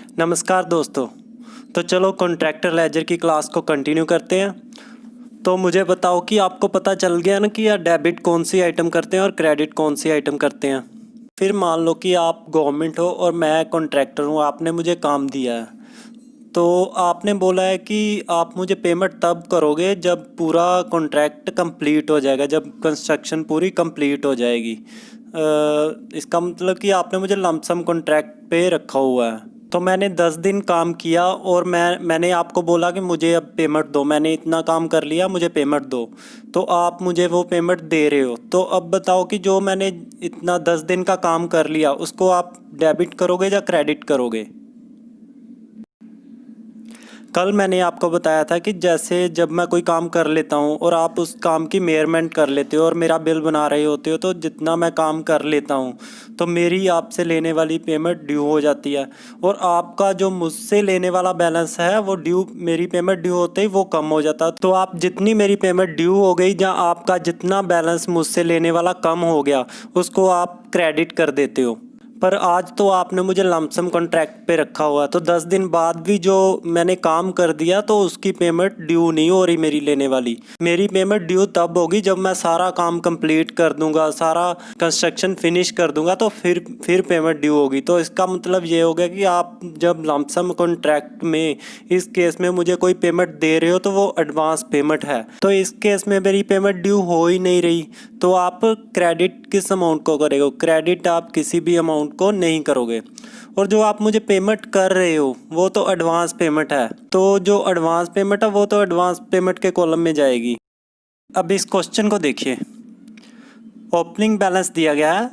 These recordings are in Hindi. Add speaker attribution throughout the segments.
Speaker 1: नमस्कार दोस्तों। तो चलो कॉन्ट्रैक्टर लेजर की क्लास को कंटिन्यू करते हैं। तो मुझे बताओ कि आपको पता चल गया ना कि यार डेबिट कौन सी आइटम करते हैं और क्रेडिट कौन सी आइटम करते हैं। फिर मान लो कि आप गवर्नमेंट हो और मैं कॉन्ट्रैक्टर हूँ, आपने मुझे काम दिया है। तो आपने बोला है कि आप मुझे पेमेंट तब करोगे जब पूरा कॉन्ट्रैक्ट कंप्लीट हो जाएगा, जब कंस्ट्रक्शन पूरी कंप्लीट हो जाएगी। इसका मतलब कि आपने मुझे लमसम कॉन्ट्रैक्ट पे रखा हुआ है। तो मैंने 10 दिन काम किया और मैंने आपको बोला कि मुझे अब पेमेंट दो, मैंने इतना काम कर लिया, मुझे पेमेंट दो। तो आप मुझे वो पेमेंट दे रहे हो। तो अब बताओ कि जो मैंने इतना 10 दिन का काम कर लिया उसको आप डेबिट करोगे या क्रेडिट करोगे। कल मैंने आपको बताया था कि जैसे जब मैं कोई काम कर लेता हूँ और आप उस काम की मेजरमेंट कर लेते हो और मेरा बिल बना रहे होते हो, तो जितना मैं काम कर लेता हूँ तो मेरी आपसे लेने वाली पेमेंट ड्यू हो जाती है। और आपका जो मुझसे लेने वाला बैलेंस है वो मेरी पेमेंट ड्यू होते ही वो कम हो जाता है। तो आप जितनी मेरी पेमेंट ड्यू हो गई या आपका जितना बैलेंस मुझसे लेने वाला कम हो गया उसको आप क्रेडिट कर देते हो। पर आज तो आपने मुझे लमसम कॉन्ट्रैक्ट पे रखा हुआ है, तो 10 दिन बाद भी जो मैंने काम कर दिया तो उसकी पेमेंट ड्यू नहीं हो रही मेरी लेने वाली। मेरी पेमेंट ड्यू तब होगी जब मैं सारा काम कंप्लीट कर दूंगा, सारा कंस्ट्रक्शन फिनिश कर दूंगा, तो फिर पेमेंट ड्यू होगी। तो इसका मतलब ये हो गया कि आप जब लमसम कॉन्ट्रैक्ट में इस केस में मुझे कोई पेमेंट दे रहे हो तो वो एडवांस पेमेंट है। तो इस केस में मेरी पेमेंट ड्यू हो ही नहीं रही, तो आप क्रेडिट किस अमाउंट को करोगे? क्रेडिट आप किसी भी अमाउंट को नहीं करोगे। और जो आप मुझे पेमेंट कर रहे हो वो तो एडवांस पेमेंट है, तो जो एडवांस पेमेंट है वो तो एडवांस पेमेंट के कॉलम में जाएगी। अब इस क्वेश्चन को देखिए, ओपनिंग बैलेंस दिया गया है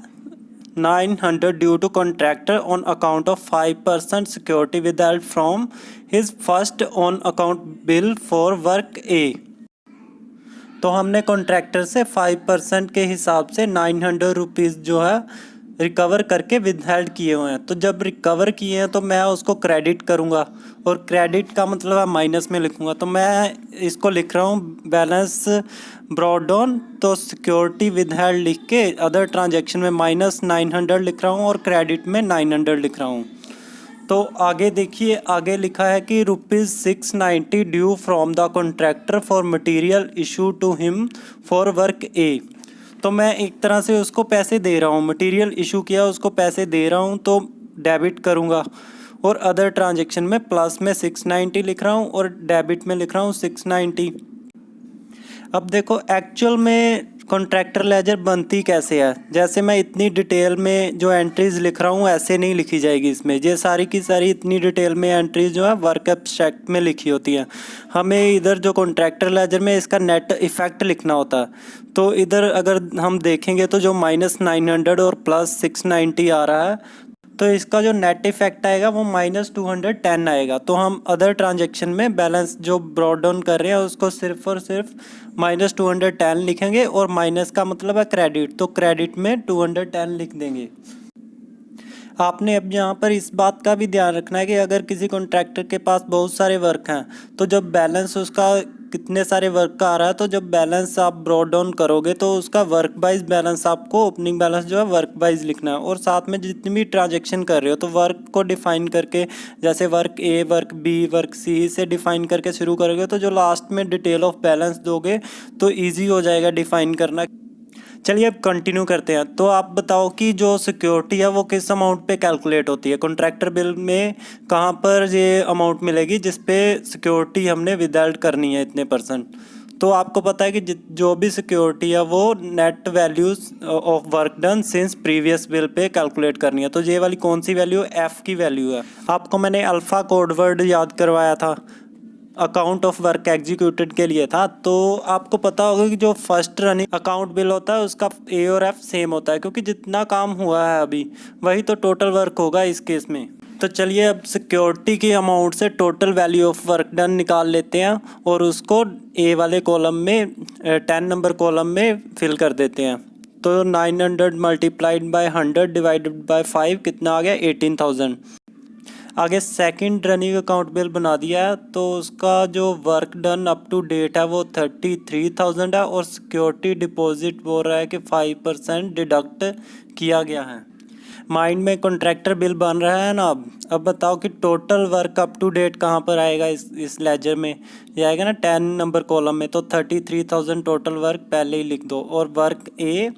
Speaker 1: 900 due to contractor on account of 5% security withheld from his first on account bill for work A. तो हमने कॉन्ट्रैक्टर से 5% के हिसाब से 900 रुपीज़ जो है रिकवर करके विदहेल्ड किए हुए हैं। तो जब रिकवर किए हैं तो मैं उसको क्रेडिट करूंगा, और क्रेडिट का मतलब है माइनस में लिखूंगा। तो मैं इसको लिख रहा हूँ बैलेंस ब्रॉट डाउन, तो सिक्योरिटी विदहेल्ड लिख के अदर ट्रांजेक्शन में -900 लिख रहा हूँ और क्रेडिट में 900 लिख रहा हूँ। तो आगे देखिए, आगे लिखा है कि ₹690 due from the contractor for material issue to him for work A. तो मैं एक तरह से उसको पैसे दे रहा हूँ, मटेरियल इशू किया उसको पैसे दे रहा हूँ, तो डेबिट करूँगा। और अदर ट्रांजेक्शन में प्लस में 690 लिख रहा हूँ और डेबिट में लिख रहा हूँ 690। अब देखो एक्चुअल में कॉन्ट्रैक्टर लेजर बनती कैसे है। जैसे मैं इतनी डिटेल में जो एंट्रीज लिख रहा हूँ ऐसे नहीं लिखी जाएगी इसमें। ये सारी की सारी इतनी डिटेल में एंट्रीज जो है वर्क एब्स्ट्रैक्ट में लिखी होती हैं। हमें इधर जो कॉन्ट्रैक्टर लेजर में इसका नेट इफेक्ट लिखना होता है। तो इधर अगर हम देखेंगे तो जो -900 और +690 आ रहा है, तो इसका जो नेट इफेक्ट आएगा वो -210 आएगा। तो हम अदर ट्रांजेक्शन में बैलेंस जो ब्रॉट डाउन कर रहे हैं उसको सिर्फ और सिर्फ -210 लिखेंगे, और माइनस का मतलब है क्रेडिट, तो क्रेडिट में 210 लिख देंगे। आपने अब यहाँ पर इस बात का भी ध्यान रखना है कि अगर किसी कॉन्ट्रैक्टर के पास बहुत सारे वर्क हैं तो जब बैलेंस उसका कितने सारे वर्क का आ रहा है, तो जब बैलेंस आप ब्रॉट डाउन करोगे तो उसका वर्क वाइज बैलेंस आपको ओपनिंग बैलेंस जो है वर्क वाइज लिखना है। और साथ में जितनी भी ट्रांजेक्शन कर रहे हो तो वर्क को डिफाइन करके, जैसे वर्क ए, वर्क बी, वर्क सी से डिफाइन करके शुरू करोगे, तो जो लास्ट में डिटेल ऑफ बैलेंस दोगे तो ईजी हो जाएगा डिफाइन करना। चलिए अब कंटिन्यू करते हैं। तो आप बताओ कि जो सिक्योरिटी है वो किस अमाउंट पे कैलकुलेट होती है कॉन्ट्रैक्टर बिल में, कहाँ पर ये अमाउंट मिलेगी जिस पे सिक्योरिटी हमने विदहेल्ड करनी है इतने %। तो आपको पता है कि जो भी सिक्योरिटी है वो net values of work done since previous bill pay calculate करनी है। तो ये वाली कौन सी वैल्यू, एफ की वैल्यू है। आपको मैंने अल्फ़ा कोड वर्ड याद करवाया था, अकाउंट ऑफ वर्क एग्जीक्यूटेड के लिए था। तो आपको पता होगा कि जो फर्स्ट रनिंग अकाउंट बिल होता है उसका ए और एफ सेम होता है, क्योंकि जितना काम हुआ है अभी वही तो टोटल वर्क होगा इस केस में। तो चलिए अब सिक्योरिटी की अमाउंट से total value of work done निकाल लेते हैं और उसको ए वाले कॉलम में 10 नंबर कॉलम में फिल कर देते हैं। तो 900 मल्टीप्लाइड बाय 100 डिवाइडेड बाय 5 कितना आ गया, 18,000। आगे सेकंड रनिंग अकाउंट बिल बना दिया है, तो उसका जो work done up to date है वो 33,000 है, और सिक्योरिटी डिपॉजिट बोल रहा है कि 5% डिडक्ट किया गया है। माइंड में कॉन्ट्रैक्टर बिल बन रहा है ना। अब बताओ कि total work up to date कहाँ पर आएगा इस लेजर में। ये आएगा ना 10 नंबर कॉलम में, तो 33,000 टोटल वर्क पहले ही लिख दो, और वर्क ए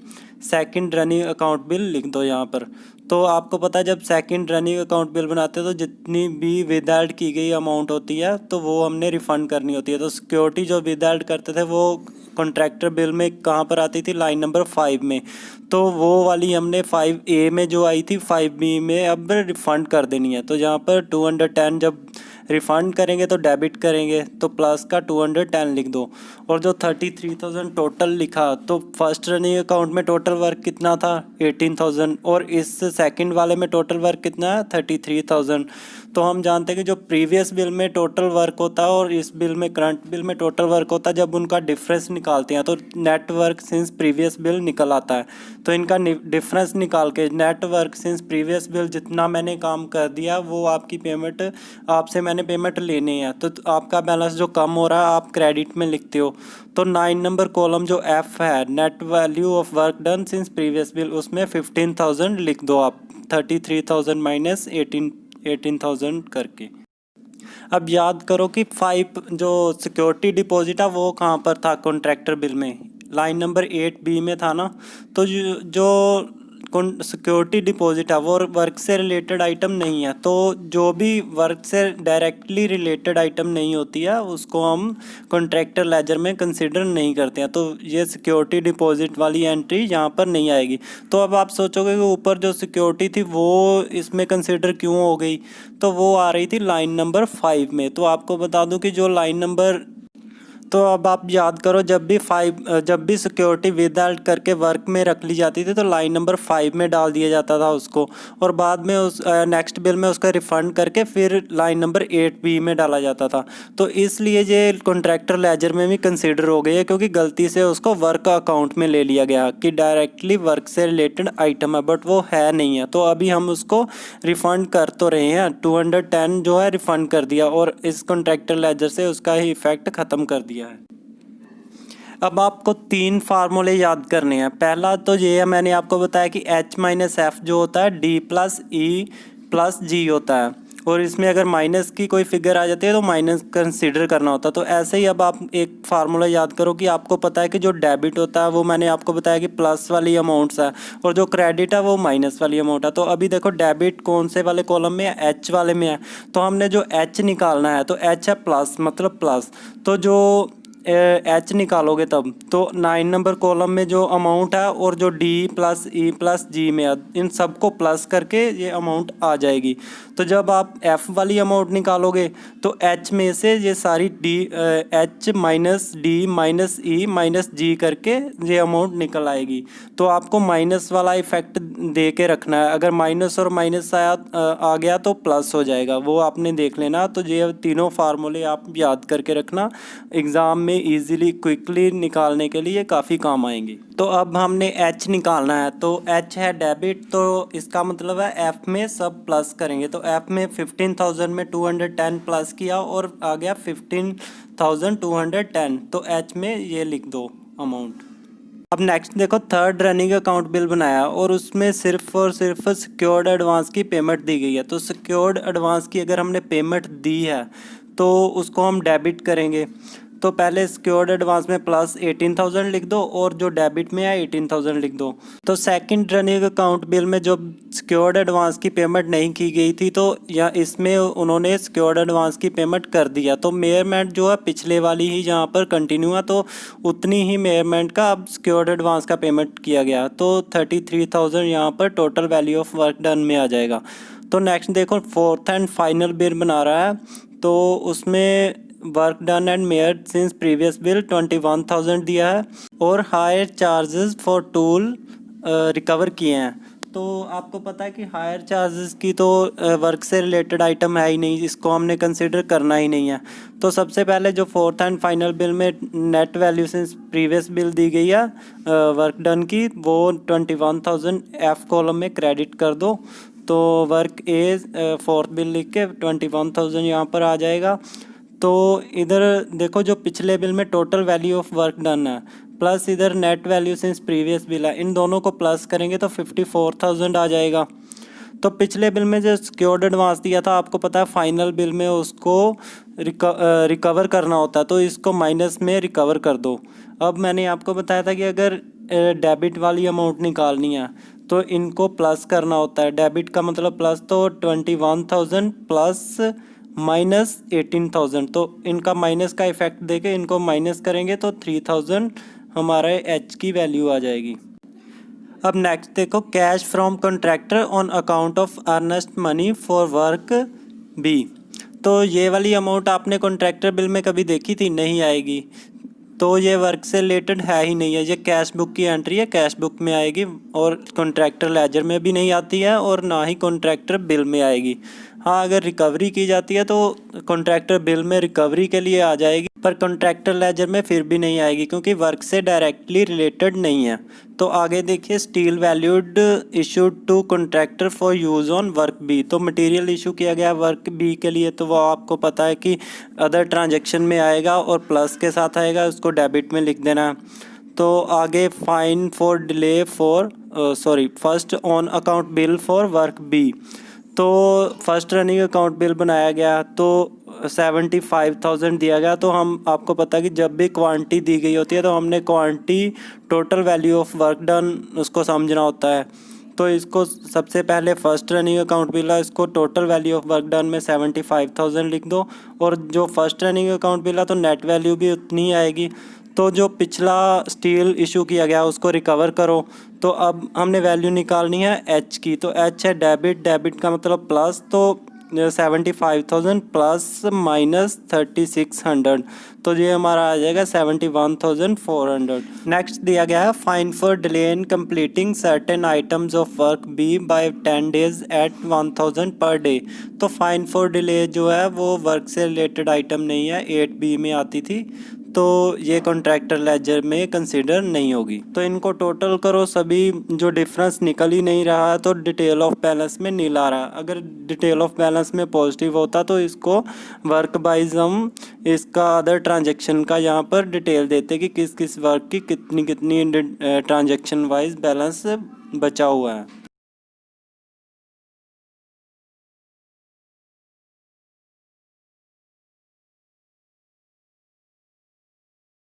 Speaker 1: सेकंड रनिंग अकाउंट बिल लिख दो यहाँ पर। तो आपको पता है जब सेकंड रनिंग अकाउंट बिल बनाते हैं तो जितनी भी विद ऐड की गई अमाउंट होती है तो वो हमने रिफ़ंड करनी होती है। तो सिक्योरिटी जो विद ऐड करते थे वो कॉन्ट्रैक्टर बिल में कहाँ पर आती थी, लाइन नंबर 5 में। तो वो वाली हमने 5A में जो आई थी 5B में अब रिफ़ंड कर देनी है। तो यहाँ पर 210 जब रिफ़ंड करेंगे तो डेबिट करेंगे तो प्लस का 210 लिख दो। और जो 33,000 टोटल लिखा तो फर्स्ट रनिंग अकाउंट में टोटल वर्क कितना था 18,000, और इस सेकंड वाले में टोटल वर्क कितना है 33,000। तो हम जानते हैं कि जो प्रीवियस बिल में टोटल वर्क होता है और इस बिल में करंट बिल में टोटल वर्क होता है, जब उनका डिफरेंस निकालते हैं तो net work since previous bill निकल आता है। तो इनका डिफरेंस निकाल के net work since previous bill जितना मैंने काम कर दिया वो आपकी पेमेंट आपसे मैंने पेमेंट लेनी है, तो आपका बैलेंस जो कम हो रहा है आप क्रेडिट में लिखते हो। तो 9 नंबर कॉलम जो एफ है net value of work done since previous bill, उसमें 15,000 लिख दो आप, 33,000 माइनस 18,000 करके। अब याद करो कि 5 जो सिक्योरिटी डिपॉजिट है वो कहाँ पर था कॉन्ट्रैक्टर बिल में, लाइन नंबर 8B में था ना। तो जो सिक्योरिटी डिपॉजिट है वो वर्क से रिलेटेड आइटम नहीं है, तो जो भी वर्क से डायरेक्टली रिलेटेड आइटम नहीं होती है उसको हम कॉन्ट्रैक्टर लेजर में कंसिडर नहीं करते हैं। तो ये सिक्योरिटी डिपॉजिट वाली एंट्री यहाँ पर नहीं आएगी। तो अब आप सोचोगे कि ऊपर जो सिक्योरिटी थी वो इसमें कंसिडर क्यों हो गई, तो वो आ रही थी लाइन नंबर 5 में। तो आपको बता दूं कि जो लाइन नंबर, तो अब आप याद करो जब भी सिक्योरिटी विद ऐड करके वर्क में रख ली जाती थी तो लाइन नंबर 5 में डाल दिया जाता था उसको, और बाद में उस नेक्स्ट बिल में उसका रिफ़ंड करके फिर लाइन नंबर 8B में डाला जाता था। तो इसलिए ये कॉन्ट्रैक्टर लेजर में भी कंसिडर हो गई है, क्योंकि गलती से उसको वर्क अकाउंट में ले लिया गया कि डायरेक्टली वर्क से रिलेटेड आइटम है, बट वो है नहीं है। तो अभी हम उसको रिफ़ंड कर तो रहे हैं, 210 जो है रिफ़ंड कर दिया और इस कॉन्ट्रैक्टर लेजर से उसका ही इफेक्ट ख़त्म कर दिया है। अब आपको 3 फार्मूले याद करने हैं। पहला तो ये है, मैंने आपको बताया कि H माइनस एफ जो होता है D plus E plus G होता है, और इसमें अगर माइनस की कोई फिगर आ जाती है तो माइनस कंसीडर करना होता है। तो ऐसे ही अब आप एक फार्मूला याद करो कि आपको पता है कि जो डेबिट होता है वो मैंने आपको बताया कि प्लस वाली अमाउंट्स है, और जो क्रेडिट है वो माइनस वाली अमाउंट है। तो अभी देखो डेबिट कौन से वाले कॉलम में है, H वाले में है। तो हमने जो H निकालना है तो H है प्लस, मतलब प्लस। तो जो H निकालोगे तब तो 9 नंबर कॉलम में जो अमाउंट है और जो D plus E plus G में है, इन सबको प्लस करके ये अमाउंट आ जाएगी। तो जब आप F वाली अमाउंट निकालोगे तो H में से ये सारी H minus D minus E minus G करके ये अमाउंट निकल आएगी। तो आपको माइनस वाला इफेक्ट दे के रखना है, अगर माइनस और माइनस आ गया तो प्लस हो जाएगा, वो आपने देख लेना। तो ये तीनों फार्मूले आप याद करके रखना, एग्ज़ाम में इजीली क्विकली निकालने के लिए काफ़ी काम आएंगे। तो अब हमने H निकालना है, तो H है डेबिट, तो इसका मतलब है F में सब प्लस करेंगे। तो F में 15,000 में 210 प्लस किया और आ गया 15,210, तो H में ये लिख दो अमाउंट। अब नेक्स्ट देखो, थर्ड रनिंग अकाउंट बिल बनाया और उसमें सिर्फ और सिर्फ सिक्योर्ड एडवांस की पेमेंट दी गई है। तो सिक्योर्ड एडवांस की अगर हमने पेमेंट दी है तो उसको हम डेबिट करेंगे। तो पहले सिक्योर्ड एडवांस में प्लस 18,000 लिख दो और जो डेबिट में है 18,000 लिख दो। तो सेकंड रनिंग अकाउंट बिल में जो सिक्योर्ड एडवांस की पेमेंट नहीं की गई थी तो या इसमें उन्होंने सिक्योर्ड एडवांस की पेमेंट कर दिया। तो मेयरमेंट जो है पिछले वाली ही यहाँ पर कंटिन्यू है, तो उतनी ही मेयरमेंट का अब सिक्योर्ड एडवांस का पेमेंट किया गया। तो 33,000 यहाँ पर total value of work done में आ जाएगा। तो नेक्स्ट देखो, फोर्थ एंड फाइनल बिल बना रहा है, तो उसमें work done and mayor since previous bill 21,000 दिया है और higher charges for tool recover किए हैं। तो आपको पता है कि हायर चार्जेस की तो वर्क से रिलेटेड आइटम है ही नहीं, इसको हमने कंसिडर करना ही नहीं है। तो सबसे पहले जो फोर्थ एंड फाइनल बिल में net value since previous bill दी गई है वर्क डन की, वो 21,000 F कॉलम में क्रेडिट कर दो। तो वर्क ए फोर्थ बिल लिख के 21,000 यहाँ पर आ जाएगा। तो इधर देखो जो पिछले बिल में total value of work done है प्लस इधर net value since previous bill है, इन दोनों को प्लस करेंगे तो 54,000 आ जाएगा। तो पिछले बिल में जो सिक्योर्ड एडवांस दिया था आपको पता है फाइनल बिल में उसको रिकवर करना होता है, तो इसको माइनस में रिकवर कर दो। अब मैंने आपको बताया था कि अगर डेबिट वाली अमाउंट निकालनी है तो इनको प्लस करना होता है। डेबिट का मतलब प्लस, तो 21,000 प्लस माइनस 18,000, तो इनका माइनस का इफेक्ट देके इनको माइनस करेंगे तो 3,000 हमारे एच की वैल्यू आ जाएगी। अब नेक्स्ट देखो, cash from contractor on account of earnest money for work B. तो ये वाली अमाउंट आपने कॉन्ट्रैक्टर बिल में कभी देखी थी? नहीं आएगी, तो ये वर्क से रिलेटेड है ही नहीं है। ये कैश बुक की एंट्री है, कैश बुक में आएगी और कॉन्ट्रैक्टर लेजर में भी नहीं आती है और ना ही कॉन्ट्रैक्टर बिल में आएगी। हाँ, अगर रिकवरी की जाती है तो कॉन्ट्रैक्टर बिल में रिकवरी के लिए आ जाएगी, पर कॉन्ट्रैक्टर लेजर में फिर भी नहीं आएगी क्योंकि वर्क से डायरेक्टली रिलेटेड नहीं है। तो आगे देखिए, steel valued issued to contractor for use on work B. तो मटेरियल इशू किया गया वर्क बी के लिए, तो वो आपको पता है कि अदर ट्रांजैक्शन में आएगा और प्लस के साथ आएगा, उसको डेबिट में लिख देना। तो आगे fine for delay for first on account bill for work B. तो फर्स्ट रनिंग अकाउंट बिल बनाया गया तो 75,000 दिया गया। तो हम आपको पता है कि जब भी क्वांटिटी दी गई होती है तो हमने quantity total value of work done उसको समझना होता है। तो इसको सबसे पहले फर्स्ट रनिंग अकाउंट बिल है, इसको total value of work done में 75,000 लिख दो, और जो फर्स्ट रनिंग अकाउंट बिल है तो नेट वैल्यू भी उतनी ही आएगी। तो जो पिछला स्टील इशू किया गया उसको रिकवर करो। तो अब हमने वैल्यू निकालनी है एच की, तो एच है डेबिट, डेबिट का मतलब प्लस, तो 75,000 प्लस माइनस 3,600, तो ये हमारा आ जाएगा 71,400। नेक्स्ट दिया गया है fine for delay in completing certain items of work B by 10 days at 1,000 per day. तो फाइन फॉर डिले जो है वो वर्क से रिलेटेड आइटम नहीं है, 8B में आती थी, तो ये कॉन्ट्रैक्टर लेजर में कंसिडर नहीं होगी। तो इनको टोटल करो, सभी जो डिफरेंस निकल ही नहीं रहा है तो डिटेल ऑफ बैलेंस में नील आ रहा है। अगर डिटेल ऑफ बैलेंस में पॉजिटिव होता तो इसको वर्क वाइज हम इसका अदर ट्रांजैक्शन का यहाँ पर डिटेल देते कि किस किस वर्क की कितनी कितनी ट्रांजैक्शन वाइज बैलेंस बचा हुआ है।